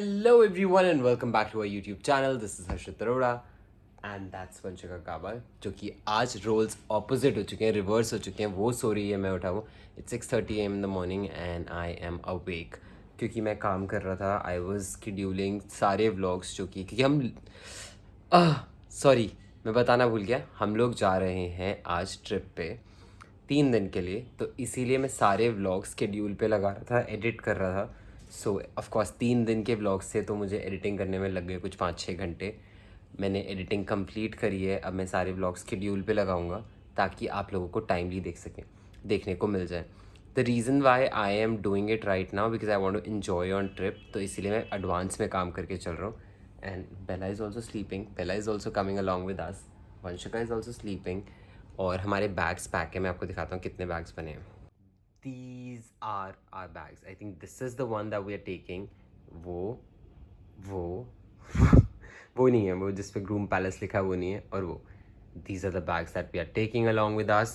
Hello everyone and welcome back to our YouTube channel. This is Harshit Arora and that's Vanshika Kabal जो कि आज roles opposite हो चुके हैं, reverse हो चुके हैं. वो सो रही है, मैं उठा हूँ. It's 6:30 AM in the morning and I am awake क्योंकि मैं काम कर रहा था. I was scheduling सारे vlogs जो कि क्योंकि हम सॉरी मैं बताना भूल गया, हम लोग जा रहे हैं आज ट्रिप पे 3 दिन के लिए. तो इसीलिए मैं सारे व्लॉग्स शेड्यूल पे लगा रहा था, एडिट कर रहा था. सो ऑफकोर्स 3 दिन के व्लॉग्स थे तो मुझे एडिटिंग करने में लग गए कुछ 5-6 घंटे. मैंने एडिटिंग कंप्लीट करी है. अब मैं सारे व्लॉग्स शेड्यूल पे लगाऊंगा ताकि आप लोगों को टाइमली देखने को मिल जाए. The reason why I am doing it right now because I want to enjoy on trip. तो इसीलिए मैं एडवांस में काम करके चल रहा हूँ. And Bella is also sleeping, Bella is also coming along with us, Vanshika is also sleeping. और हमारे बैग्स पैक है. मैं आपको दिखाता हूँ कितने बैग्स बने हैं. These are our bags. I think this is the one that we are taking. वो वो नहीं है, वो जिस पे ग्रूम पैलेस लिखा है वो नहीं है. और वो these are the bags that we are taking along with us.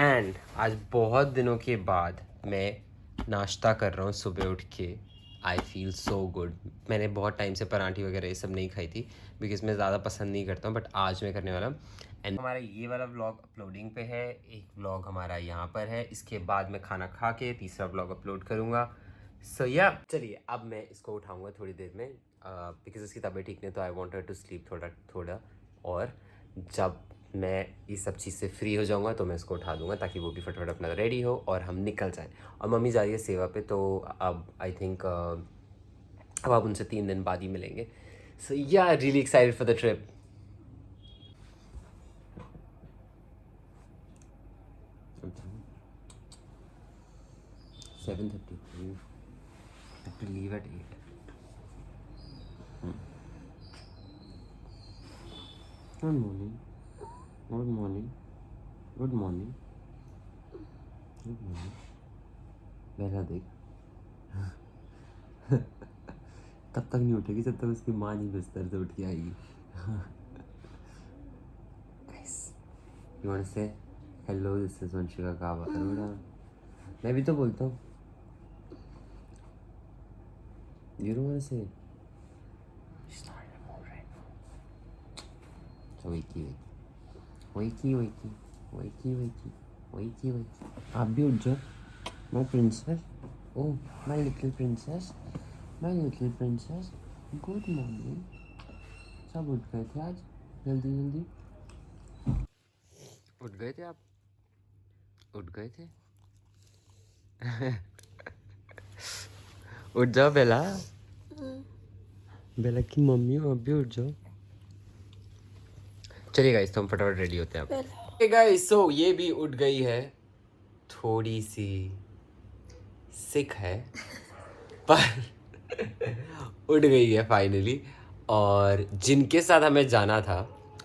And आज बहुत दिनों के बाद मैं नाश्ता कर रहा हूँ सुबह उठ के. I feel so good. मैंने बहुत टाइम से पराठी वगैरह ये सब नहीं खाई थी बिकॉज मैं ज़्यादा पसंद नहीं करता हूँ, बट आज मैं करने वाला हूँ. एंड हमारा ये वाला व्लॉग अपलोडिंग पे है, एक व्लॉग हमारा यहाँ पर है. इसके बाद मैं खाना खा के तीसरा व्लॉग अपलोड करूँगा. सो या चलिए अब मैं इसको उठाऊँगा थोड़ी देर में बिकॉज इसकी तबीयत ठीक नहीं, तो I want her to sleep थोड़ा. और जब मैं इस सब चीज़ से फ्री हो जाऊँगा तो मैं इसको उठा दूँगा ताकि वो भी फटाफट अपना रेडी हो और हम निकल जाएं. और मम्मी जा रही है सेवा पे, तो अब आई थिंक अब आप उनसे 3 दिन बाद ही मिलेंगे. सो या really excited for the trip. Seven 30. You have to leave at 8. Good morning. Good morning. Good morning. Good morning. बेला देख तब तक नहीं उठेगी जब तक उसकी माँ नहीं बिस्तर से उठ के आएगी. Guys, you want to say hello? This is Vanshika Kabal. मैं भी तो बोलता हूँ. You don't want to say it. She's not in the mood right now. So wakey. आप भी उठ जाओ. My princess. Oh, my little princess. Good morning. सब उठ गए थे आज जल्दी. उठ गए थे आप? उठ गए थे? उठ जाओ बेला. बेला की मम्मी हो, अब भी उठ जाओ. चलिए गाइस, तो हम फटाफट रेडी होते हैं. अब गाइस, सो ये भी उठ गई है. थोड़ी सी सिक है पर उठ गई है फाइनली. और जिनके साथ हमें जाना था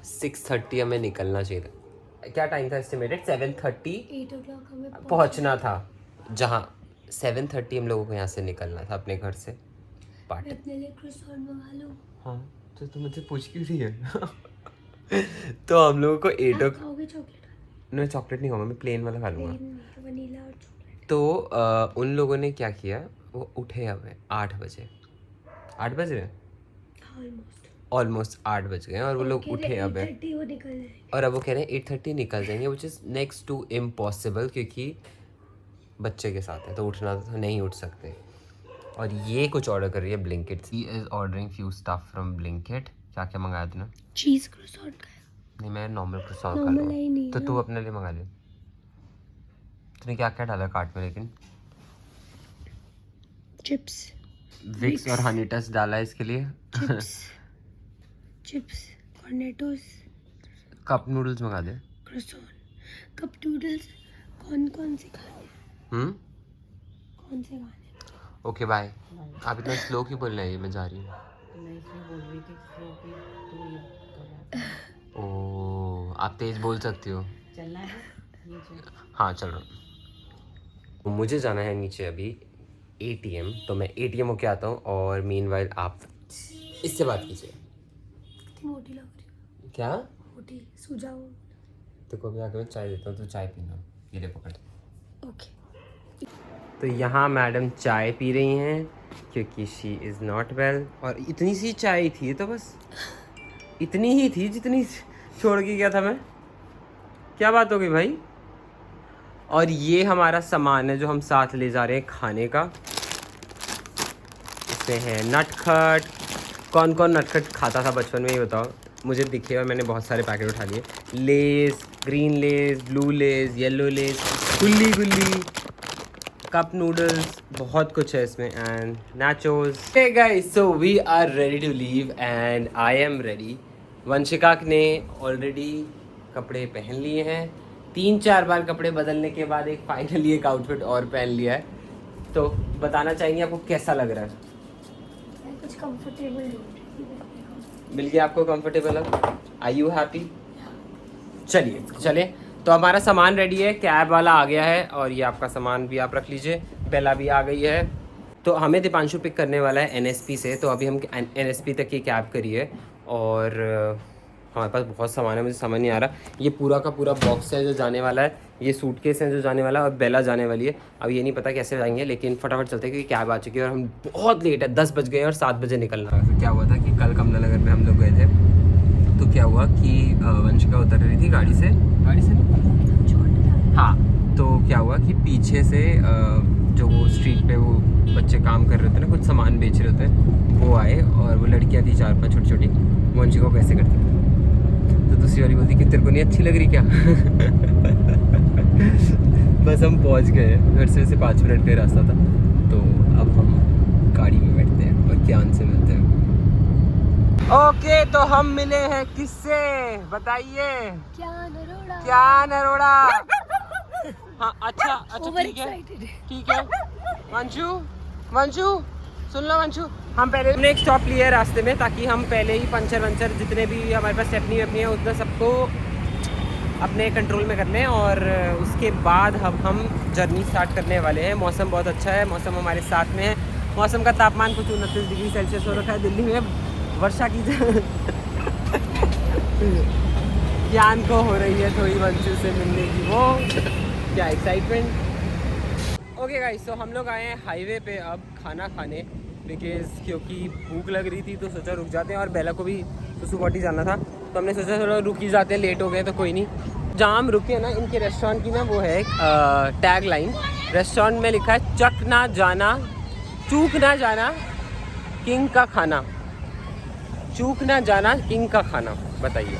6:30 हमें निकलना चाहिए था. क्या टाइम था एस्टिमेटेड? 7:30 8 o'clock हमें पहुंचना था. जहाँ 7:30 हम लोगों को यहाँ से निकलना था अपने घर से. मैं अपने लिए croissant मंगा लूं? हाँ, तो तुम मुझसे पूछ क्यों रही है? तो हम लोगों को 8 आप खाओगे चॉकलेट? नहीं, चॉकलेट नहीं खाऊंगा मैं, प्लेन वाला खा लूँगा. वनीला और चॉकलेट. तो उन लोगों ने क्या किया, वो उठे हमें 8 बजे. 8 बज रहे ऑलमोस्ट 8 बज गए और वो लोग उठे अब है. 8:30 वो निकल जाएंगे. और अब वो कह रहे हैं 8:30 निकल जाएंगे, which is next to impossible क्योंकि बच्चे के साथ है तो उठना तो नहीं उठ सकते. और ये कुछ ऑर्डर कर रही है Blinkit. He is ordering few stuff from Blinkit. क्या क्या मंगाया तूने? चीज़ croissant का है. नहीं, मैं नॉर्मल croissant खा लूँगा. तो तू अपने लिए मंगा ले. तूने क्या क्या डाला कार्ट में? लेकिन चिप्स, विक्स और हनी टच डाला है इसके लिए. चिप्स, कॉर्नेटोस, कप नूडल्स मंगा दे. croissant, cup noodles. कौन से खाने? कौन से खाने? Okay bye. आप इतना स्लो क्यों बोल रहे हैं? मैं जा रही हूँ. ओह, आप तेज बोल सकती हो. चलना है हाँ, चल रहा हूँ. मुझे जाना है नीचे अभी ATM, तो मैं ATM होके आता हूँ. और मीनवाइल आप इससे बात कीजिए. कितनी मोटी लग रही है. क्या मोटी? सो जाओ. तो कभी आके मैं चाय देता हूँ, तो चाय पीना. ये ले पकड़. ओके. तो यहाँ मैडम चाय पी रही हैं क्योंकि शी इज़ नॉट वेल। और इतनी सी चाय थी तो बस इतनी ही थी जितनी छोड़ के गया था मैं। क्या बात हो गई भाई। और ये हमारा सामान है जो हम साथ ले जा रहे हैं खाने का। इसमें है नटखट। कौन कौन नटखट खाता था बचपन में ये बताओ मुझे। दिखे और मैंने बहुत सारे पैकेट उठा लिए। Lay's, green Lay's, blue Lay's, yellow Lay's, गुल्ली गुल्ली, कप नूडल्स, बहुत कुछ है इसमें। And nachos. Hey guys, so we are ready to leave and I am ready. Vanshika ने ऑलरेडी कपड़े पहन लिए हैं। 3-4 बार कपड़े बदलने के बाद एक फाइनली एक आउटफिट और पहन लिया है। तो बताना चाहेंगे आपको कैसा लग रहा है? कुछ कंफर्टेबल मिल गया आपको कंफर्टेबल अब? Are you happy? चलिए तो हमारा सामान रेडी है। कैब वाला आ गया है और ये आपका सामान भी आप रख लीजिए। बेला भी आ गई है। तो हमें दीपांशु पिक करने वाला है NSP से। तो अभी हम NSP तक की कैब करी है और हमारे पास बहुत सामान है। मुझे समझ नहीं आ रहा। ये पूरा का पूरा बॉक्स है जो जाने वाला है। ये सूटकेस है जो जाने वाला है और बेला जाने वाली है। अब ये नहीं पता कैसे जाएंगे लेकिन फटाफट चलते हैं क्योंकि कैब आ चुकी है और हम बहुत लेट है। 10 बज गए और 7 बजे निकलना है। क्या हुआ था कि कल कमला नगर में हम लोग गए थे। तो क्या हुआ कि वंशिका उतर रही थी गाड़ी से हाँ। तो क्या हुआ कि पीछे से जो वो स्ट्रीट पे वो बच्चे काम कर रहे थे ना, कुछ सामान बेच रहे थे, वो आए और वो लड़कियां थी 4-5 छोटी छोटी। वंशिका को कैसे करती तो दूसरी वाली बोलती कि तेरे को नहीं अच्छी लग रही क्या? बस हम पहुंच गए। घर से वैसे 5 मिनट का रास्ता था। तो अब हम गाड़ी में बैठते हैं और ज्ञान से मिलते हैं। ओके तो हम मिले हैं किससे बताइए? क्या नरोड़ा। हाँ अच्छा ठीक है। वंशु सुन लो वंशु, हम पहले एक स्टॉप लिए है रास्ते में ताकि हम पहले ही पंचर वंचर जितने भी हमारे पास स्टेपनी वेपनी है उतना सबको अपने कंट्रोल में कर लें और उसके बाद हम जर्नी स्टार्ट करने वाले हैं। मौसम बहुत अच्छा है। मौसम हमारे साथ में है। मौसम का तापमान कुछ 29 डिग्री सेल्सियस हो रखा है। दिल्ली में वर्षा की ज्ञान को हो रही है थोड़ी वंशु से मिलने की वो क्या एक्साइटमेंट। ओके गाइस, तो हम लोग आए हैं हाईवे पे अब खाना खाने क्योंकि भूख लग रही थी तो सोचा रुक जाते हैं। और बेला को भी सुसुकोटी जाना था तो हमने सोचा थोड़ा रुक ही जाते हैं। लेट हो गए तो कोई नहीं। जहाँ हम रुके ना इनके रेस्टोरेंट की ना वो है टैग लाइन। रेस्टोरेंट में लिखा है चूक ना जाना किंग का खाना। चूक ना जाना किंग का खाना। बताइए।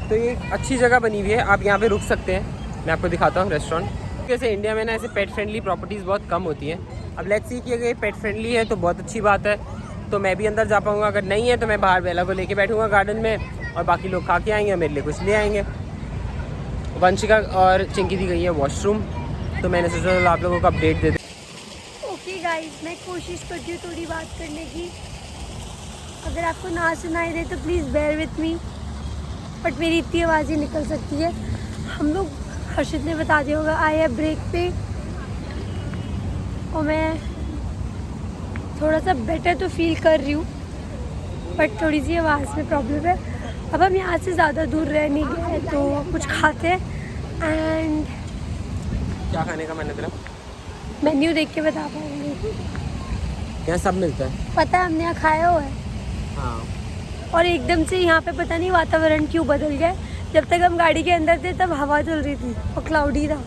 तो ये अच्छी जगह बनी हुई है। आप यहाँ पे रुक सकते हैं। मैं आपको दिखाता हूँ रेस्टोरेंट। जैसे इंडिया में ना ऐसे पेट फ्रेंडली प्रॉपर्टीज़ बहुत कम होती हैं। अब लेट्स सी कि अगर ये पेट फ्रेंडली है तो बहुत अच्छी बात है। तो मैं भी अंदर जा पाऊँगा। अगर नहीं है तो मैं बाहर बेला को लेके बैठूँगा गार्डन में और बाकी लोग खा के आएंगे और मेरे लिए कुछ ले आएंगे। वंशिका और चिंकी दी गई है वॉशरूम। तो मैंने सोचा आप लोगों को अपडेट दे दें। ओके गाइस, मैं कोशिश करती हूँ थोड़ी बात करने की। अगर आपको ना सुनाई दे तो please bear with me. But मेरी इतनी आवाज़ ही निकल सकती है। हम लोग हर्षित ने बता दिया होगा आए हैं ब्रेक पे और मैं थोड़ा सा बेटर तो फील कर रही हूँ बट थोड़ी सी आवाज़ में प्रॉब्लम है। अब हम यहाँ से ज़्यादा दूर रह नहीं गए तो कुछ खाते हैं। एंड क्या खाने का मन है तेरा? मेन्यू देख के बता पाऊँगी। क्या सब मिलता है? पता है हमने यहाँ खाया हुआ है। हाँ। और एकदम से यहाँ पे पता नहीं वातावरण क्यों बदल गया। जब तक हम गाड़ी के अंदर थे तब हवा चल रही थी और क्लाउडी था।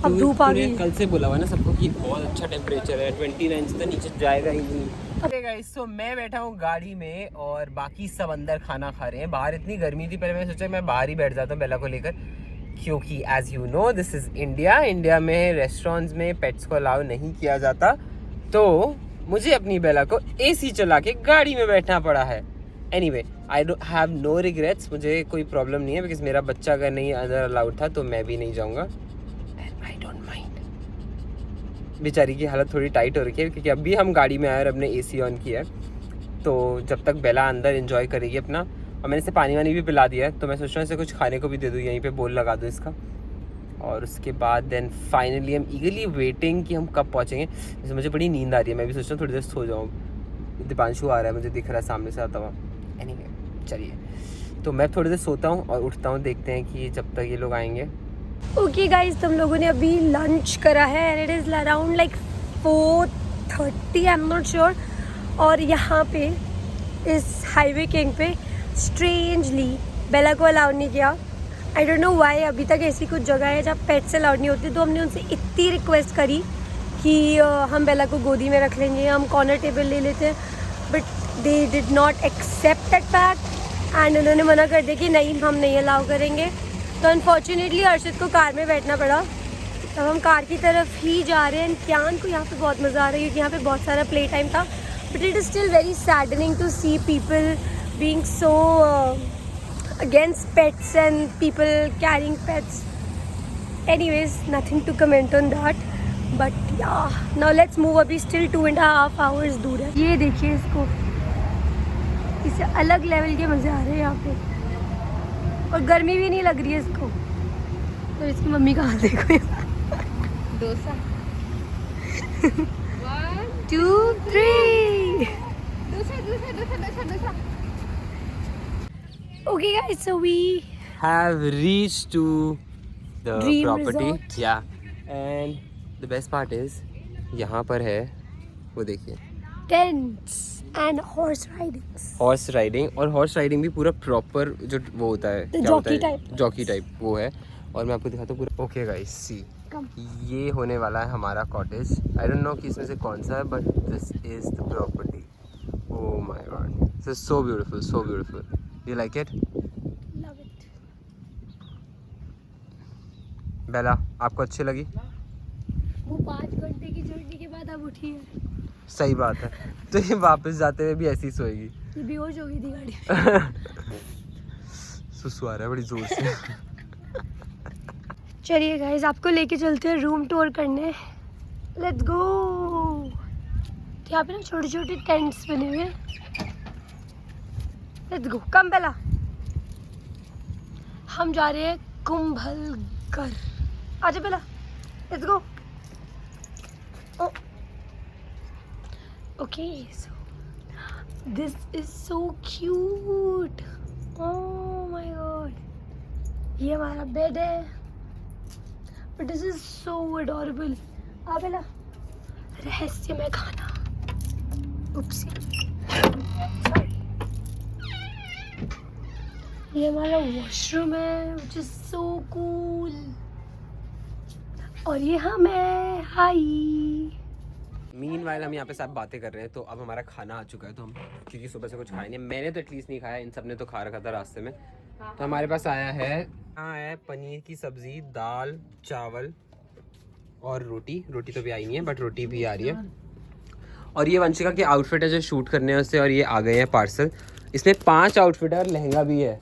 अब धूप आ गई। कल से बोला हुआ ना सबको कि बहुत अच्छा टेम्परेचर है। 29 से तो नीचे जाएगा ही नहीं। ओके गाइस, तो मैं बैठा हूँ गाड़ी में और बाकी सब अंदर खाना खा रहे हैं। बाहर इतनी गर्मी थी पहले मैंने सोचा मैं बाहर ही बैठ जाता हूँ बेला को लेकर क्योंकि as you know this is India में रेस्टोरेंट्स में पेट्स को अलाउ नहीं किया जाता। तो मुझे अपनी बेला को AC चला के गाड़ी में बैठना पड़ा है। Anyway I don't have no regrets. मुझे कोई प्रॉब्लम नहीं है बिकॉज मेरा बच्चा अगर नहीं अंदर अलाउड था तो मैं भी नहीं जाऊँगा। And I don't mind. बेचारी की हालत थोड़ी टाइट हो रखी है क्योंकि अभी हम गाड़ी में आए और अपने AC ऑन किया है। तो जब तक बेला अंदर एंजॉय करेगी अपना। और मैंने इसे पानी वानी भी पिला दिया है तो मैं सोच रहा हूँ इसे कुछ खाने को भी दे दूँ। यहीं पे बोल लगा दूँ इसका। और उसके बाद देन फाइनली हम ईगरली वेटिंग कि हम कब पहुँचेंगे। जैसे मुझे बड़ी नींद आ रही है। मैं भी सोच रहा हूँ थोड़ी देर सो जाऊँ। दीपांशु आ रहा है मुझे दिख रहा है सामने से आता हुआ। एनीवे चलिए तो मैं थोड़ी देर सोता हूँ और उठता हूँ। देखते हैं कि जब तक ये लोग आएंगे ओके गाइस, तुम लोगों ने अभी लंच करा है and it is around like 4:30, I am not sure. और यहाँ पे इस हाईवे किंग पे स्ट्रेंजली बेला को अलाउड नहीं किया। I don't know why. अभी तक ऐसी कुछ जगह है जहाँ पेट्स अलाउड नहीं होती, तो हमने उनसे इतनी रिक्वेस्ट करी कि हम बेला को गोदी में रख लेंगे, हम कॉर्नर टेबल ले लेते हैं, but they did not accept that fact and उन्होंने मना कर दिया कि नहीं, हम नहीं अलाउ करेंगे। तो अनफॉर्चुनेटली अर्शद को कार में बैठना पड़ा। तब हम कार की तरफ ही जा रहे हैं। क्यान को यहाँ पे बहुत मज़ा आ रहा है क्योंकि यहाँ पे बहुत सारा प्ले टाइम था, but it is still very saddening to see people being so against pets and people carrying pets. Anyways, nothing to comment on that. But yeah, now let's move. अभी still 2.5 hours दूर है। ये देखिए इसको, इसे अलग level के मज़े आ रहे हैं यहाँ पे, और गर्मी भी नहीं लग रही है इसको। तो इसकी मम्मी का हाथ देखो, dosa 1 2 3। Dosa Okay guys, so we Have reached to the Dream property. resort. Yeah. And the best part is यहाँ पर है, वो देखिए, tents and horse ridings. Horse riding. और हॉर्स राइडिंग भी पूरा प्रॉपर जो वो होता है, The क्या होता jockey है, type. जॉकी टाइप वो है। और मैं आपको दिखाता हूँ पूरा। ओके गाइस, सी Come. ये होने वाला है हमारा कॉटेज। आई डोंट नो कि इसमें से कौन सा है, but this is the property. Oh my God, this is so beautiful, so beautiful. You like it? Love it. बेला, आपको अच्छी लगी? वो 5 घंटे की जर्नी के बाद अब उठी है। सही बात है। तो ये वापस जाते हुए भी ऐसी ही सोएगी। ये बेहोश हो गई थी गाड़ी। सुसु आ रहा है बड़ी जोर से। चलिए गाइस, आपको लेके चलते हैं रूम टूर करने। Let's go. यहाँ पे ना छोटे छोटे टेंट्स बने हुए हैं। Let's go, come Bella. हम जा रहे हैं कुंभलगढ़। आजा Bella, let's go. Okay, so this is so cute. Oh my god, ये हमारा बेड है, but this is so adorable. आ बेला, रहस्यमय खाना। Oopsie, sorry. ये हमारा वॉशरूम है, व्हिच इज सो कूल। और ये हम है, हाय। मीनवाइल हम यहाँ पे सब बातें कर रहे हैं, तो अब हमारा खाना आ चुका है। तो हम, क्योंकि सुबह से कुछ खाया नहीं, मैंने तो एटलीस्ट नहीं खाया, इन सब ने तो खा रखा था रास्ते में। तो हमारे पास आया है, यहाँ है पनीर की सब्जी, दाल, चावल और रोटी। रोटी तो भी आई नहीं है, बट रोटी भी आ रही है। और ये वंशिका के आउटफिट है जो शूट करने हैं उससे, और ये आ गए हैं पार्सल। इसमें 5 आउटफिट है और लहंगा भी है।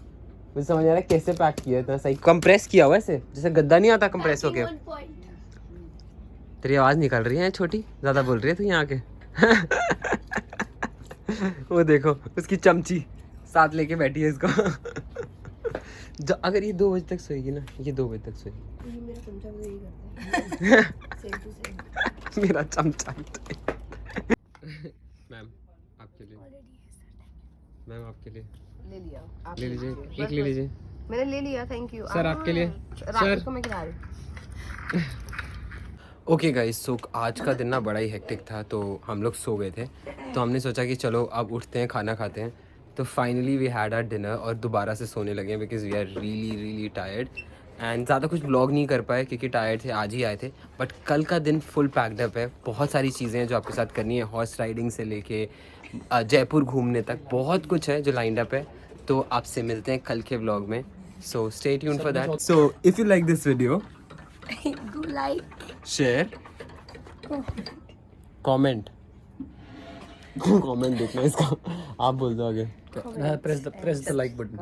मुझे समझ आ रहा है कैसे पैक किया है, इतना सही कंप्रेस किया हुआ है ऐसे, जैसे गद्दा नहीं आता कंप्रेस होके। तेरी आवाज़ निकल रही है छोटी, ज़्यादा बोल रही है तू यहाँ के। वो देखो उसकी चमची साथ लेके बैठी है इसको। अगर ये 2 बजे तक सोएगी ना, ये 2 बजे तक सोएगी। ये मेरा चमचा भी यही करता है। Same to same. मेरा चमचा। मैम आपके लिए, मैम आपके लिए ले लिया आप ले लीजिए, बस, एक ले बस। लीजिए मैंने ले लिया, थैंक यू सर। आपके लिए रात को मैं खिला रही। ओके गाइस, सो आज का दिन ना बड़ा ही हेक्टिक था, तो हम लोग सो गए थे। तो हमने सोचा कि चलो अब उठते हैं, खाना खाते हैं। तो finally we had our dinner और दोबारा से सोने लगे because we are really really tired. And ज़्यादा कुछ ब्लॉग नहीं कर पाए क्योंकि टायर्ड थे, आज ही आए थे। बट कल का दिन फुल पैक्ड अप है, बहुत सारी चीज़ें हैं जो आपके साथ करनी है। हॉर्स राइडिंग से लेके जयपुर घूमने तक बहुत कुछ है जो लाइंड अप है। तो आपसे मिलते हैं कल के व्लॉग में, so stay tuned for that. So if you like this video, do like, share, comment. Comment देखना इसका, आप बोल दो आगे। press the like button.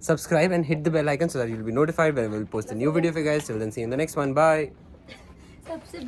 Subscribe and hit the bell icon so that you'll be notified when we'll post a new video for you guys. Till then, see you in the next one. Bye. सबसे